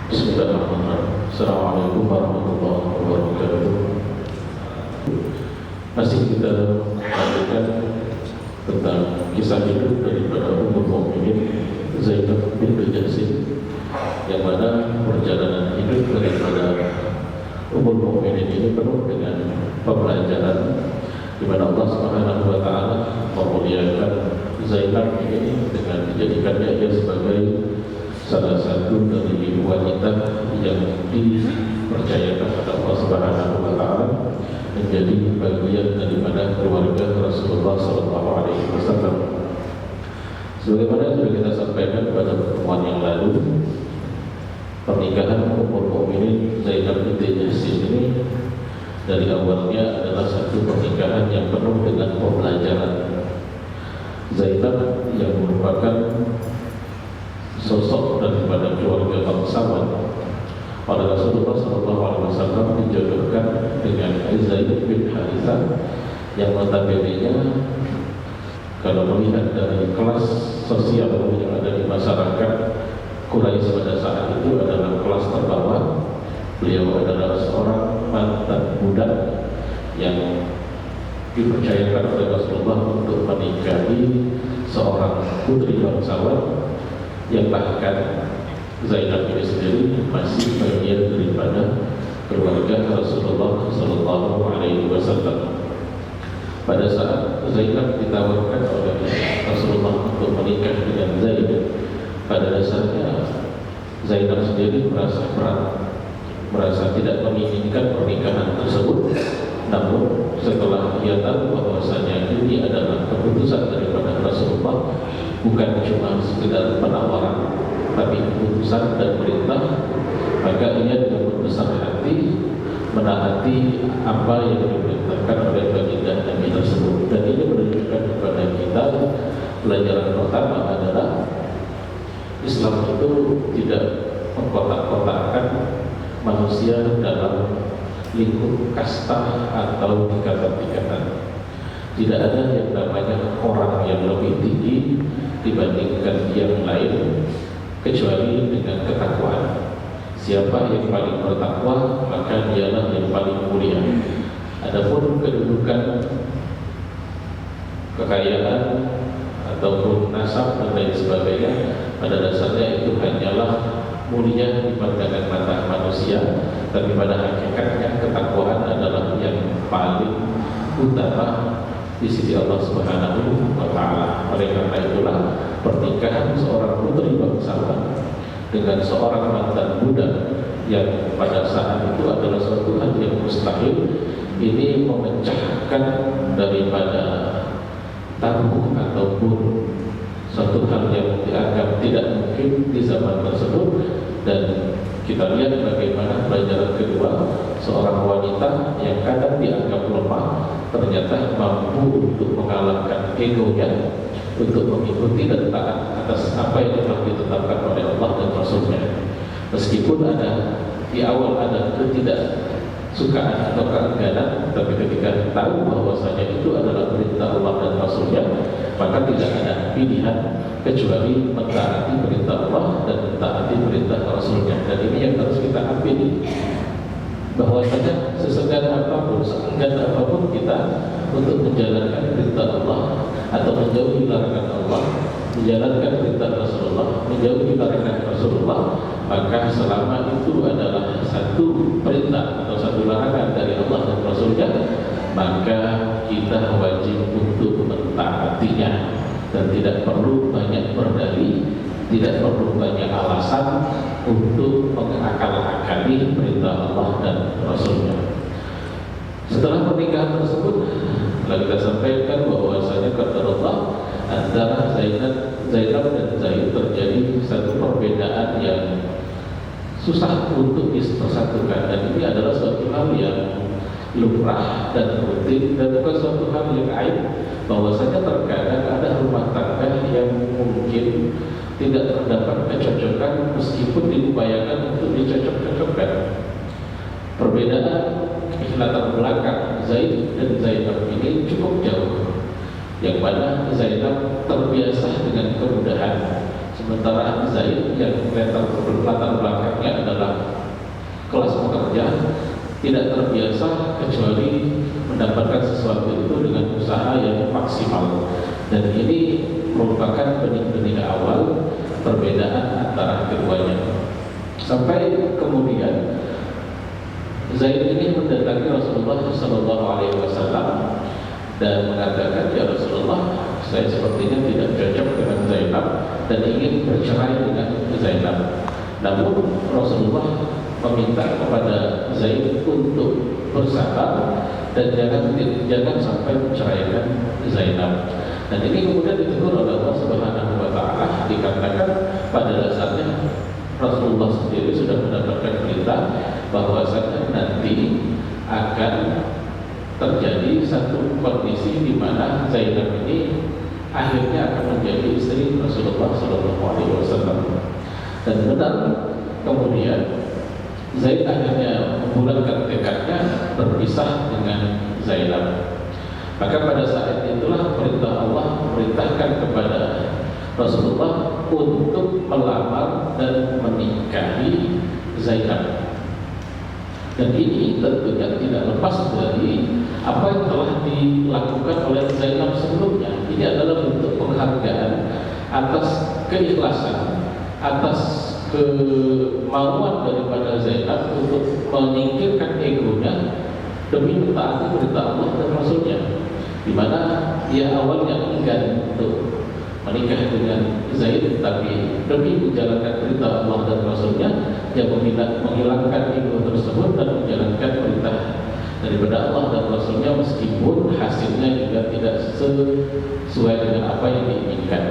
Bismillahirrahmanirrahim. Assalamualaikum warahmatullahi wabarakatuh. Masih kita lanjutkan tentang kisah hidup daripada Ummul Mukminin Zainab binti Jahsy, yang mana perjalanan hidup daripada Ummul Mukminin ini penuh dengan pembelajaran, di mana Allah Subhanahu wa taala memuliakan Zainab ini dengan dijadikannya ia sebagai salah satu dari wanita yang dipercayakan oleh Allah Subhanahu wa taala menjadi bagian daripada keluarga Rasulullah sallallahu alaihi wasallam. Sebagaimana sudah kita sampaikan pada pertemuan yang lalu, pernikahan Ummul Mukminin Zainab binti Jahsy ini dari awalnya adalah satu pernikahan yang penuh dengan pembelajaran. Zainab yang merupakan sosok daripada keluarga bangsawan pada Rasulullah SAW dijodohkan dengan Zaid bin Harithah yang notabene-nya kalau melihat dari kelas sosial yang ada di masyarakat Quraisy pada saat itu adalah kelas terbawah. Beliau adalah seorang mantan budak yang dipercayakan oleh Rasulullah untuk menikahi seorang putri bangsawan yang bahkan Zainab ini sendiri masih bagian daripada keluarga Rasulullah Sallallahu Alaihi Wasallam. Pada saat Zainab ditawarkan oleh Rasulullah untuk menikah dengan Zaid, pada dasarnya Zainab sendiri merasa berat, merasa tidak menginginkan pernikahan tersebut. Namun setelah ia tahu bahwasanya ini adalah keputusan daripada Rasulullah, bukan cuma sekedar penawaran, tapi keputusan dan perintah, maka ia dengan besar hati menaati apa yang diperintahkan oleh baginda Nabi tersebut. Dan ini menunjukkan kepada kita pelajaran pertama adalah Islam itu tidak mengkotak-kotakkan manusia dalam lingkup kasta atau tingkatan-tingkatan. Tidak ada yang namanya orang yang lebih tinggi dibandingkan yang lain, kecuali dengan ketakwaan. Siapa yang paling bertakwa, maka dialah yang paling mulia. Adapun kedudukan, kekayaan ataupun nasab dan lain sebagainya, pada dasarnya itu hanyalah mulia di pandangan mata manusia, tapi pada hakikatnya ketakwaan adalah yang paling utama di sisi Allah Subhanahu wa taala. Oleh karena itulah pernikahan seorang putri bangsawan dengan seorang mantan budak yang pada saat itu adalah suatu hal yang mustahil, ini memecahkan daripada tabu ataupun suatu hal yang dianggap tidak mungkin di zaman tersebut. Dan kita lihat bagaimana pelajaran kedua, seorang wanita yang kadang dianggap lemah ternyata mampu untuk mengalahkan egonya, untuk mengikuti dan taat atas apa yang telah ditetapkan oleh Allah dan Rasulnya. Meskipun ada di awal ada ketidaksukaan atau keengganan, tapi ketika tahu bahwasanya itu adalah perintah Allah dan Rasulnya, maka tidak ada pilihan kecuali mentaati perintah Allah dan mentaati perintah Rasulnya. Dan ini yang harus kita ambil, bahwasanya sesegan apapun, seenggan apapun kita untuk menjalankan perintah Allah atau menjauhi larangan Allah, menjalankan perintah Rasulullah, menjauhi larangan Rasulullah, maka selama itu adalah satu perintah atau satu larangan dari Allah dan Rasulnya, maka kita wajib untuk mentaatinya. Dan tidak perlu banyak berdalih, tidak perlu banyak alasan untuk mengakal-akali perintah Allah dan Rasulnya. Setelah pernikahan tersebut, telah kita sampaikan bahwasanya kata Allah, antara Zainab dan Zaid terjadi satu perbedaan yang susah untuk dipersatukan. Dan ini adalah suatu hal yang lumrah dan rutin, dan bukan suatu hal yang aib, bahwasanya terkadang ada rumah tangga yang mungkin tidak terdapat kecocokan meskipun diupayakan untuk dicocok-cocokkan. Perbedaan latar belakang Zaid dan Zainab ini cukup jauh, yang mana Zainab terbiasa dengan kemudahan, sementara Zaid yang latar belakangnya adalah tidak terbiasa kecuali mendapatkan sesuatu itu dengan usaha yang maksimal. Dan ini merupakan benih-benih awal perbedaan antara keduanya. Sampai kemudian Zaid ini mendatangi Rasulullah SAW dan mengatakan, ya Rasulullah, saya sepertinya tidak cocok dengan Zainab dan ingin bercerai dengan Zainab. Namun Rasulullah meminta kepada Zaid untuk bersabar dan jangan sampai menceraikan Zainab. Dan ini kemudian ditegur oleh Allah Subhanahu wa Ta'ala, dikatakan pada dasarnya Rasulullah sendiri sudah mendapatkan perintah bahwasanya nanti akan terjadi satu kondisi di mana Zainab ini akhirnya akan menjadi istri Rasulullah SAW. Dan benar, kemudian Zaid akhirnya membulatkan tekadnya berpisah dengan Zainab. Maka pada saat itulah perintah Allah memerintahkan kepada Rasulullah untuk melamar dan menikahi Zainab. Dan ini tentunya tidak lepas dari apa yang telah dilakukan oleh Zainab sebelumnya. Ini adalah bentuk penghargaan atas keikhlasan, atas kemauan daripada Zainab untuk menyingkirkan egonya demi mentaati perintah Allah dan Rasulnya, di mana dia awalnya enggan untuk menikah dengan Zaid, tapi demi menjalankan perintah Allah dan Rasulnya, dia menghilangkan ego tersebut dan menjalankan perintah daripada Allah dan Rasulnya, meskipun hasilnya juga tidak sesuai dengan apa yang diinginkan.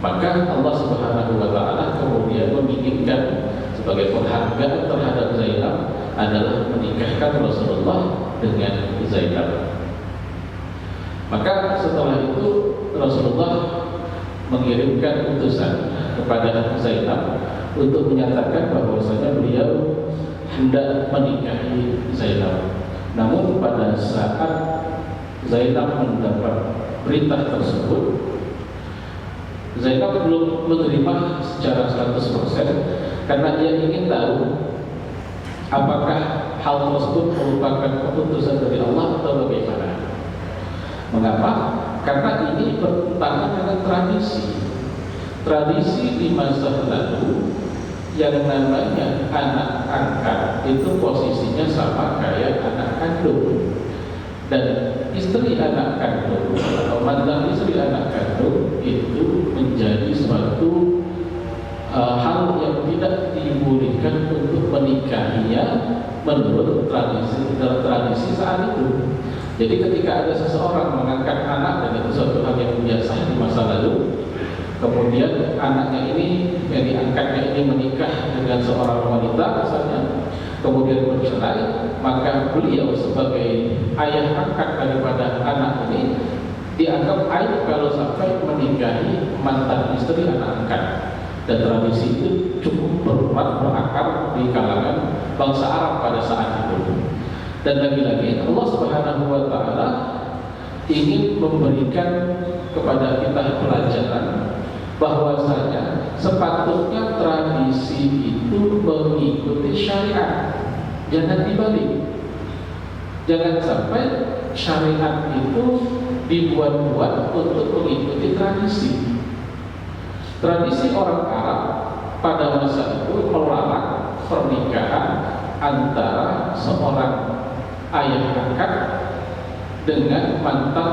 Maka Allah Subhanahu wa Ta'ala kemudian menginginkan sebagai penghargaan terhadap Zainab adalah menikahkan Rasulullah dengan Zainab. Maka setelah itu Rasulullah mengirimkan utusan kepada Zainab untuk menyatakan bahwasanya beliau hendak menikahi Zainab. Namun pada saat Zainab mendapat perintah tersebut, Zainab belum menerima secara 100% karena dia ingin tahu apakah hal tersebut merupakan keputusan dari Allah atau bagaimana. Mengapa? Karena ini bertentangan dengan tradisi di masa lalu. Yang namanya anak angkat itu posisinya sama kayak anak kandung, dan istri anak kandung atau mantan istri anak kandung itu menjadi suatu hal yang tidak dibolehkan untuk menikahinya menurut tradisi saat itu. Jadi ketika ada seseorang mengangkat anak, dan itu suatu hal yang biasa di masa lalu, kemudian anaknya ini yang diangkatnya ini menikah dengan seorang wanita misalnya, kemudian bercerai, maka beliau sebagai ayah angkat daripada anak ini dianggap aib kalau sampai menikahi mantan istri anak angkat. Dan tradisi itu cukup berakar di kalangan bangsa Arab pada saat itu. Dan lagi-lagi Allah Subhanahu wa Ta'ala ingin memberikan kepada kita pelajaran bahwasanya sepatutnya tradisi itu mengikuti syariat, jangan dibalik. Jangan sampai syariat itu dibuat-buat untuk mengikuti tradisi. Tradisi orang Arab pada masa itu melarang pernikahan antara seorang ayah angkat dengan mantan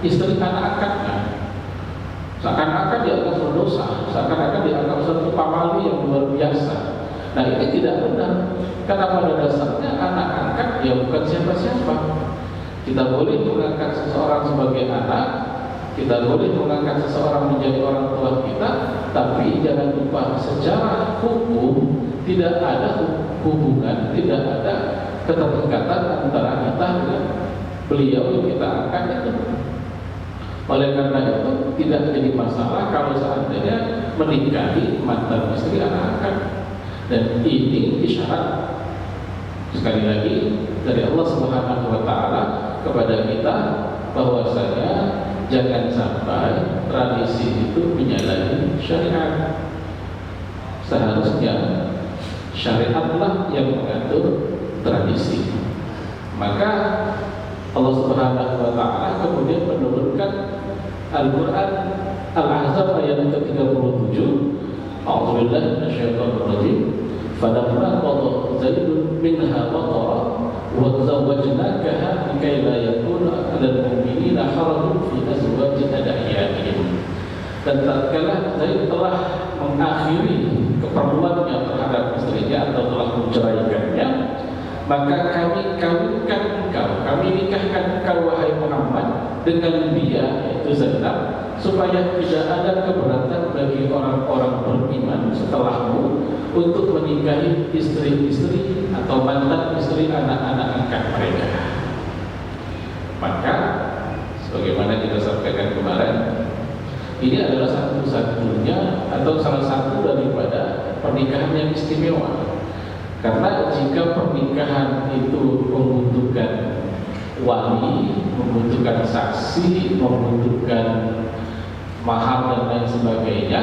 istri anak angkatnya. Seakan-akan dianggap berdosa, seakan-akan dianggap satu pamali yang luar biasa. Nah, ini tidak benar, karena pada dasarnya anak angkat ya bukan siapa-siapa. Kita boleh mengangkat seseorang sebagai anak, kita boleh mengangkat seseorang menjadi orang tua kita, tapi jangan lupa secara hukum tidak ada hubungan, tidak ada keterikatan antara kita dengan beliau yang kita angkat itu. Oleh karena itu tidak jadi masalah kalau seandainya menikahi mantan istri anak angkat. Dan ini isyarat sekali lagi dari Allah Subhanahu wa Ta'ala kepada kita bahwasanya jangan sampai tradisi itu menyalahi syariat. Seharusnya syariatlah yang mengatur tradisi. Maka Allah Subhanahu wa taala kemudian menurunkan Al-Qur'an Al-Ahzab ayat ke-37. A'udzubillahi minasyaitonir rajim. Falamma qada Zaidun minha watara wa zawwajnakaha likay la yakuna 'alal mu'minina harajun fi azwaji ad'iyaihim. Dan tatkala Zaid telah mengakhiri keperluannya terhadap istrinya atau telah menceraikannya, maka kami kawinkan engkau, kami nikahkan engkau wahai Muhammad dengan dia, yaitu Zainab, supaya tidak ada keberatan bagi orang-orang beriman setelahmu untuk menikahi istri-istri atau mantan istri anak-anak angkat mereka. Maka sebagaimana kita sampaikan kemarin, ini adalah satu-satunya atau salah satu daripada pernikahan yang istimewa. Karena jika pernikahan itu membutuhkan wali, membutuhkan saksi, membutuhkan mahar dan lain sebagainya,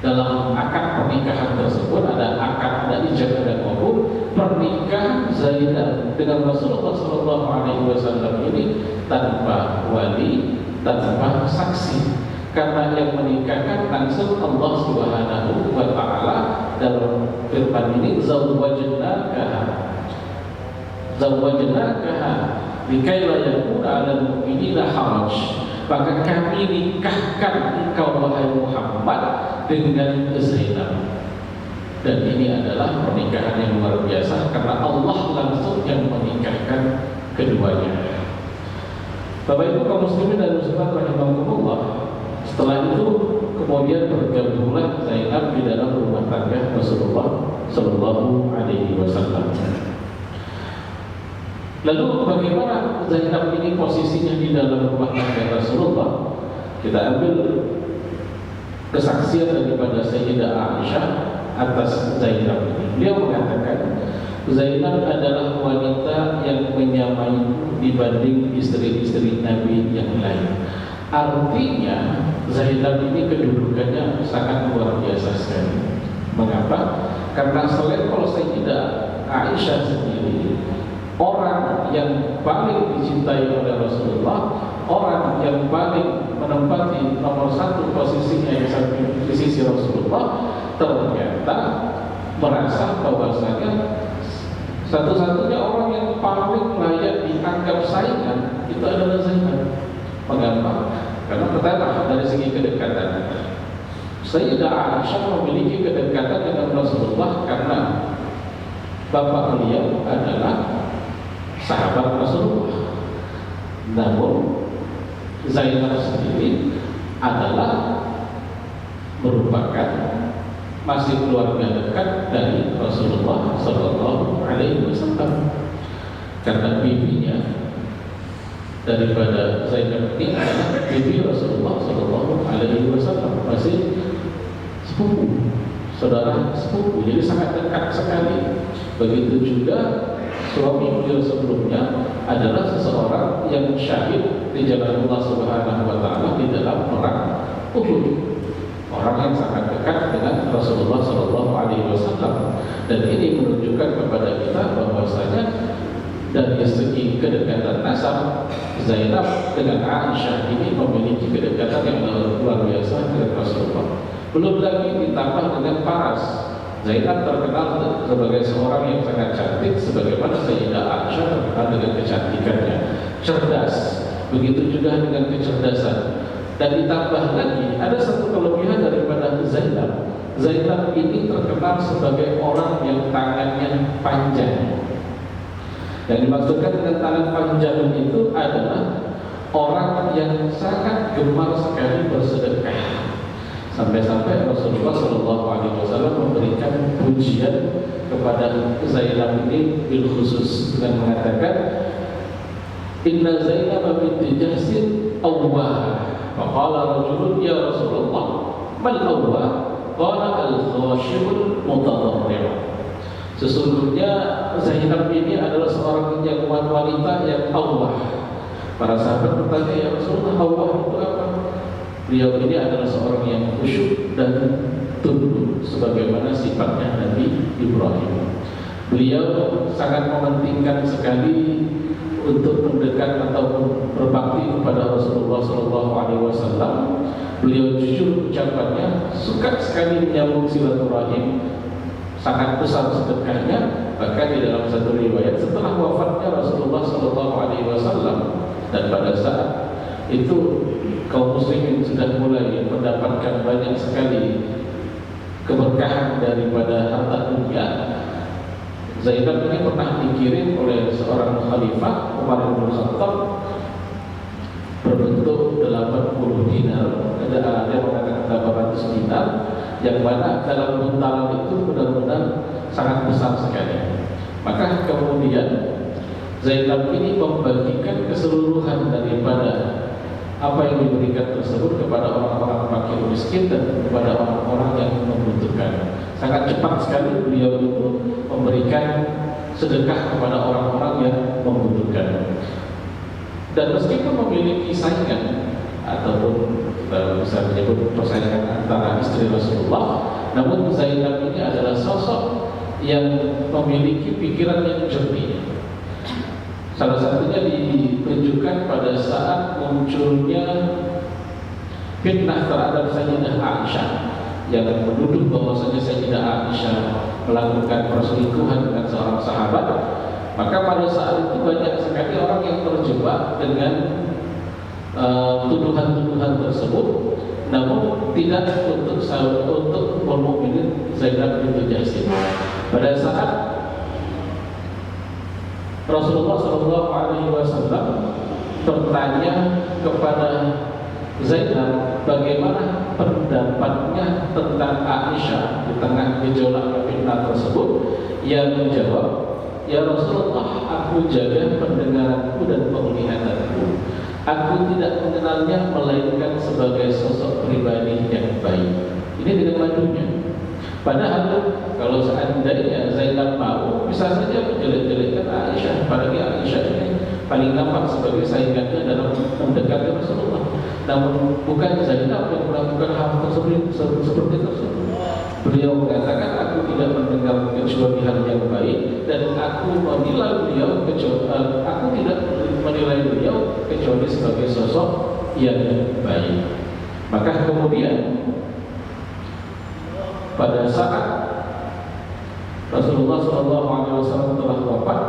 dalam akad pernikahan tersebut ada akad, ada ijab, ada qabul. Pernikahan Zainab dengan Rasulullah SAW ini tanpa wali, tanpa saksi, karena yang menikahkan langsung Allah Subhanahu wa taala dalam firman ini, zawwajnakaha likay la yakuna 'alal mu'minina haraj. Maka kami nikahkan engkau wahai Muhammad dengan Zainab. Dan ini adalah pernikahan yang luar biasa karena Allah langsung yang menikahkan keduanya. Bapak Ibu kaum muslimin dan muslimat rahimakumullah, setelah itu kemudian bergabunglah Zainab di dalam rumah tangga Rasulullah Sallallahu Alaihi Wasallam. Lalu bagaimana Zainab ini posisinya di dalam rumah tangga Rasulullah? Kita ambil kesaksian daripada Sayyidah Aisyah atas Zainab ini. Beliau mengatakan Zainab adalah wanita yang menyamai dibanding istri-istri Nabi yang lain. Artinya Zainab ini kedudukannya sangat luar biasa sekali. Mengapa? Karena selevel Sayyidah Aisyah sendiri, orang yang paling dicintai oleh Rasulullah, orang yang paling menempati nomor satu posisinya yang di sisi Rasulullah, ternyata merasa bahwasanya satu-satunya orang yang paling layak dianggap saingan itu adalah Zainab. Mengapa? Karena pertama dari segi kedekatan, Sayyidah Aisyah memiliki kedekatan dengan Rasulullah karena bapak beliau adalah sahabat Rasulullah. Namun Zainab sendiri adalah merupakan masih keluarga dekat dari Rasulullah Sallallahu Alaihi Wasallam, karena bibinya daripada Zainab ini adalah bibi Rasulullah Sallallahu Alaihi Wasallam, masih sepupu, saudara sepupu, jadi sangat dekat sekali. Begitu juga suami beliau sebelumnya adalah seseorang yang syahid di jalan Allah Subhanahu wa taala di dalam perang Uhud. Orang yang sangat dekat dengan Rasulullah Sallallahu Alaihi Wasallam, dan ini menunjukkan kepada kita bahwasanya dari segi kedekatan nasab, Zainab dengan Aisyah ini memiliki kedekatan yang luar biasa dengan Rasulullah. Belum lagi ditambah dengan paras. Zainab terkenal sebagai seorang yang sangat cantik, sebagaimana Sayyidah Aisyah terkenal dengan kecantikannya, cerdas, begitu juga dengan kecerdasan. Dan ditambah lagi ada satu kelebihan daripada Zainab. Zainab ini terkenal sebagai orang yang tangannya panjang. Yang dimaksudkan dengan tangan panjang itu adalah orang yang sangat gemar sekali bersedekah. Sampai-sampai Rasulullah Sallallahu Alaihi Wasallam memberikan pujian kepada Zainab ini bil khusus dengan mengatakan, Inna Zainab binti Jahsin awwah. Faqala rajulun ya Rasulullah mal awwah? Qala al-khashibul mutadarrir. Sesungguhnya Zainab ini adalah seorang yang wanita yang awwah. Para sahabat bertanya, ya Rasulullah, awwah itu apa? Beliau ini adalah seorang yang khusyuk dan tunduk sebagaimana sifatnya Nabi Ibrahim. Beliau sangat mementingkan sekali untuk mendekat ataupun berbakti kepada Rasulullah SAW. Beliau jujur ucapannya, suka sekali menyambung silaturahim, sangat besar sedekahnya. Bahkan di dalam satu riwayat setelah wafatnya Rasulullah SAW, dan pada saat itu kaum muslimin sudah mulai mendapatkan banyak sekali keberkahan daripada harta dunia, Zainab ini pernah dikirim oleh seorang khalifah Umar bin Khattab berbentuk 80 dinar, ada yang mengatakan 800 dinar, yang mana dalam buntalan itu benar-benar sangat besar sekali. Maka kemudian Zainab ini membagikan keseluruhan daripada apa yang diberikan tersebut kepada orang-orang fakir miskin dan kepada orang-orang yang membutuhkan. Sangat cepat sekali beliau itu memberikan sedekah kepada orang-orang yang membutuhkan. Dan meskipun memiliki saingan ataupun bisa menyebut persaingan antara istri Rasulullah, namun Zainab ini adalah sosok yang memiliki pikiran yang jernih. Salah satunya ditunjukkan pada saat munculnya fitnah terhadap Sayyidah Aisyah yang menuduh bahwasanya Sayyidah Aisyah melakukan perselingkuhan dengan seorang sahabat. Maka pada saat itu banyak sekali orang yang terjebak dengan tuduhan-tuduhan tersebut, namun tidak untuk Ummul Mukminin Zainab binti Jahsy. Pada saat Rasulullah SAW bertanya kepada Zainab bagaimana pendapatnya tentang Aisyah di tengah gejolak fitnah tersebut, ia menjawab, "Ya Rasulullah, aku jaga pendengaranku dan penglihatanku. Aku tidak mengenalnya melainkan sebagai sosok pribadi yang baik." Ini dengan madunya. Padahal kalau seandainya Zainab mau, bisa saja menjelek-jelekkan Aisyah. Apalagi Aisyah ini paling nampak sebagai saingannya dalam mendekati Rasulullah. Namun bukan Zainab yang melakukan hal tersebut seperti tersebut. Beliau mengatakan, aku tidak mendengar kecuali hal yang baik, dan aku menilai beliau aku tidak menilai beliau kecuali sebagai sosok yang baik. Maka kemudian pada saat Rasulullah SAW telah wafat,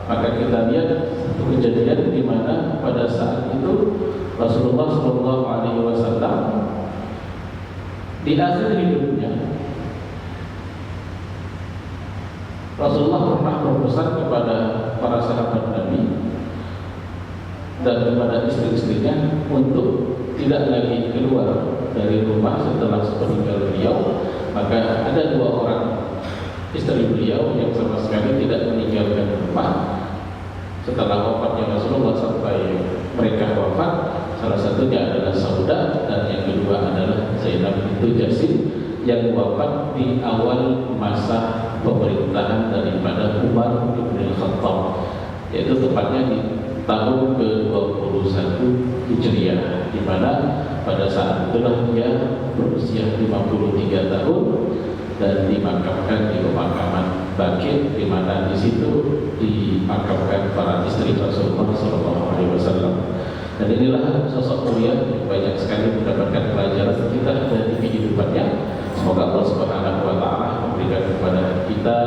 maka kita lihat satu kejadian di mana pada saat itu Rasulullah SAW di akhir hidupnya, Rasulullah pernah berpesan kepada para sahabat Nabi dan kepada istri-istrinya untuk tidak lagi keluar dari rumah setelah sepeninggal beliau. Maka ada 2 orang istri beliau yang sama sekali tidak meninggalkan rumah setelah wafatnya Rasulullah sampai mereka wafat. Salah satunya adalah Saudah, dan yang kedua adalah Zainab binti Jahsy yang wafat di awal masa pemerintahan daripada Umar bin Khattab, yaitu tepatnya di tahun ke-21 Hijriah, di mana pada saat itulah dia berusia 53 tahun dan dimakamkan di pemakaman Baqi, di mana di situ dimakamkan para istri Rasulullah SAW. Dan inilah sosok mulia yang banyak sekali mendapatkan pelajaran kita dari kehidupannya. Semoga Allah Subhanahu wa Ta'ala memberikan kepada kita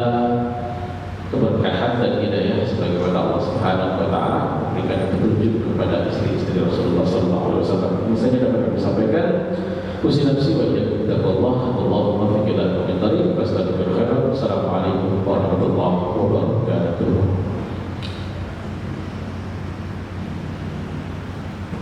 keberkahan dan hidayah sebagaimana Allah Subhanahu wa Ta'ala memberikan petunjuk kepada istri-istri Rasulullah SAW. Ini saja dapat kami sampaikan.